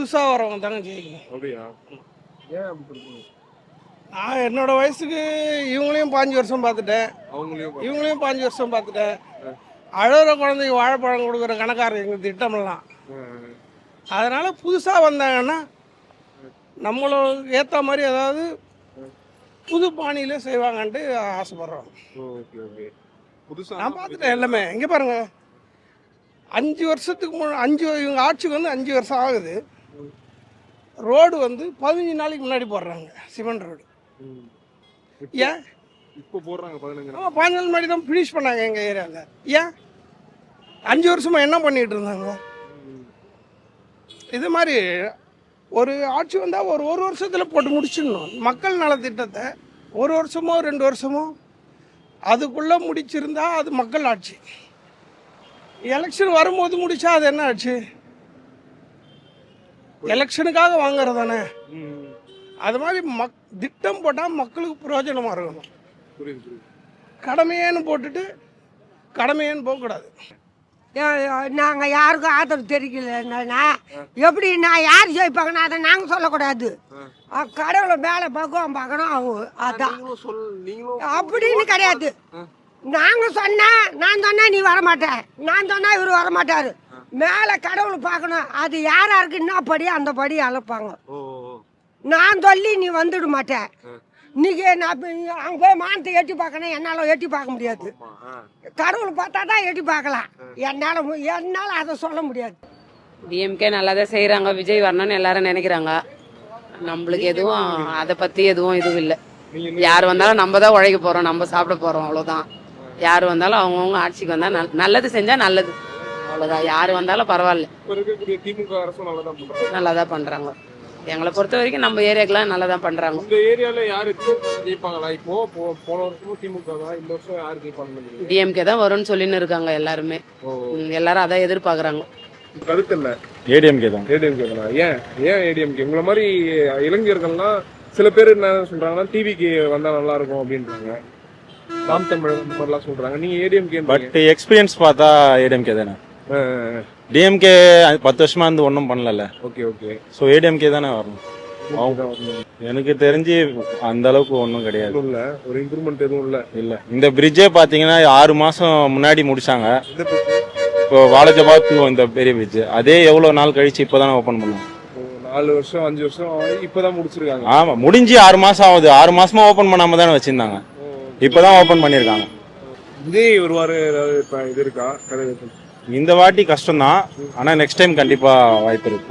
புதுசா வரவங்க தாங்க ஜெயிக்கணும். அப்படியா? ஏன் அப்படி சொல்றீங்க? நான் என்னோட வயசுக்கு இவங்களையும் 5 வருஷம் பார்த்துட்டேன், அவங்களையும் இவங்களையும் 5 வருஷம் பார்த்துட்டேன். ஆ. அழுகிற குழந்தைக்கு வாழைப்பழம் கொடுக்குற கணக்காரர் எங்கள் திட்டமெல்லாம். அதனால புதுசா வந்தாங்கன்னா நம்மளுக்கு ஏற்ற மாதிரி ஏதாவது புது பாணியில செய்வாங்கன்ட்டு ஆசைப்படுறோம். Okay okay. புதுசா நான் பார்த்துட்டேன் எல்லாமே. இங்கே பாருங்க, 5 வருஷத்துக்கு இவங்க ஆட்சிக்கு வந்து 5 வருஷம் ஆகுது. ரோடு வந்து 15 நாளைக்கு முன்னாடி போடுறாங்க, சிமெண்ட் ரோடு. ஏன் இப்போ போடுறாங்க 15 நாள்? 15 நாள் முன்னாடி தான் ஃபினிஷ் பண்ணாங்க எங்கள் ஏரியாவில். ஏன் 5 வருஷமா என்ன பண்ணிட்டு இருந்தாங்க? இது மாதிரி ஒரு ஆட்சி வந்தால் ஒரு வருஷத்தில் போட்டு முடிச்சிடணும். மக்கள் நலத்திட்டத்தை 1 வருஷமோ 2 வருஷமோ அதுக்குள்ளே முடிச்சிருந்தா அது மக்கள் ஆட்சி. எலெக்ஷன் வரும்போது முடிச்சா அது என்ன ஆச்சு? எலெக்ஷனுக்காக வாங்குறது தானே. அது மாதிரி திட்டம் போட்டால் மக்களுக்கு பிரயோஜனமாக இருக்கணும். புரியுது புரியுது. கடமையேன்னு போட்டுட்டு கடமையேன்னு போகக்கூடாது. நாங்கள் யாருக்கும் ஆதரவு தெரிவிக்கலன்னா எப்படி நான் யார் ஜெயிப்பாங்கன்னா அதை நாங்கள் சொல்லக்கூடாது. கடவுளை மேலே பக்குவம் பார்க்கணும் அவங்க. அதான் அப்படின்னு கிடையாது. நாங்கள் நான் சொன்னா நீ வரமாட்டேன், நான் சொன்னா இவர் வரமாட்டாரு. மேலே கடவுளை பார்க்கணும். அது யார் யாருக்கு என்ன படி அந்த படி அழைப்பாங்க. நான் சொல்லி நீ வந்துட மாட்டேன். இன்னைக்கு நான் அங்கே போய் மானத்தை எட்டி பார்க்கணும், என்னால் எட்டி பார்க்க முடியாது. கடவுளை பார்த்தா தான் எட்டி பார்க்கலாம். என்னால் அதை சொல்ல முடியாது. டிஎம்கே நல்லா தான் செய்கிறாங்க, விஜய் வரணும்னு எல்லாரும் நினைக்கிறாங்க. நம்மளுக்கு எதுவும் அதை பற்றி எதுவும் இதுவும் இல்லை. யார் வந்தாலும் நம்ம தான் உழைக்க போகிறோம், நம்ம சாப்பிட போகிறோம், அவ்வளோதான். யார் வந்தாலும் அவங்கவுங்க ஆட்சிக்கு வந்தால் நல்லது செஞ்சால் நல்லது, அவ்வளோதான். யார் வந்தாலும் பரவாயில்ல, நல்லா தான் பண்ணுறாங்க. எங்களை பொறுத்த வரைக்கும் நம்ம ஏரியாக்கெல்லாம் நல்லா தான் பண்ணுறாங்க. இந்த ஏரியாவில் யார் ஜெயிப்பாங்களா? இப்போ போன வருஷமும் திமுக தான், இந்த வருஷம் யார் ஜெயிப்பாங்க? டிஎம்கே தான் வரும்னு சொல்லின்னு இருக்காங்க எல்லாருமே. எல்லாரும் அதான் எதிர்பார்க்குறாங்க. கருத்து இல்லை, ஏடிஎம்கே தான். ஏடிஎம்கே தானா? ஏன் ஏடிஎம்கே? உங்களை மாதிரி இளைஞர்கள்லாம் சில பேர் என்ன சொல்றாங்கன்னா டிவிக்கு வந்தா நல்லா இருக்கும் அப்படின்றாங்க. நாம் தமிழ் இந்த மாதிரிலாம் சொல்றாங்க. நீங்க ஏடிஎம்கே? பட் எக்ஸ்பீரியன்ஸ் பார்த்தா ஏடிஎம்கே தானே. டிஎம்கே 10 வருஷமா இருந்து ஒன்றும் பண்ணல. Okay okay. ஸோ ஏடிஎம்கே தானே வரணும். எனக்கு தெரிஞ்சு அந்த அளவுக்கு ஒன்றும் கிடையாது. இல்ல, ஒரு இம்ப்ரூவ்மெண்ட் எதுவும் இல்ல. இந்த பிரிட்ஜே பார்த்தீங்கன்னா 6 மாசம் முன்னாடி முடிச்சாங்க. இப்போ வாலஜபாத் இந்த பெரிய பிரிட்ஜ் அதே எவ்வளோ நாள் கழிச்சு இப்போதானே ஓப்பன் பண்ணுவோம். 4 வருஷம் 5 வருஷம் இப்பதான் முடிச்சிருக்காங்க. ஆமா, முடிஞ்சு 6 மாசம் ஆகுது. 6 மாசமா ஓப்பன் பண்ணாம தானே வச்சிருந்தாங்க. இப்பதான் ஓப்பன் பண்ணிருக்காங்க. விஜய் வருவாரு, இது இருக்கா? இந்த வாட்டி கஷ்டம் தான், ஆனா நெக்ஸ்ட் டைம் கண்டிப்பா வாய்ப்பு இருக்கு.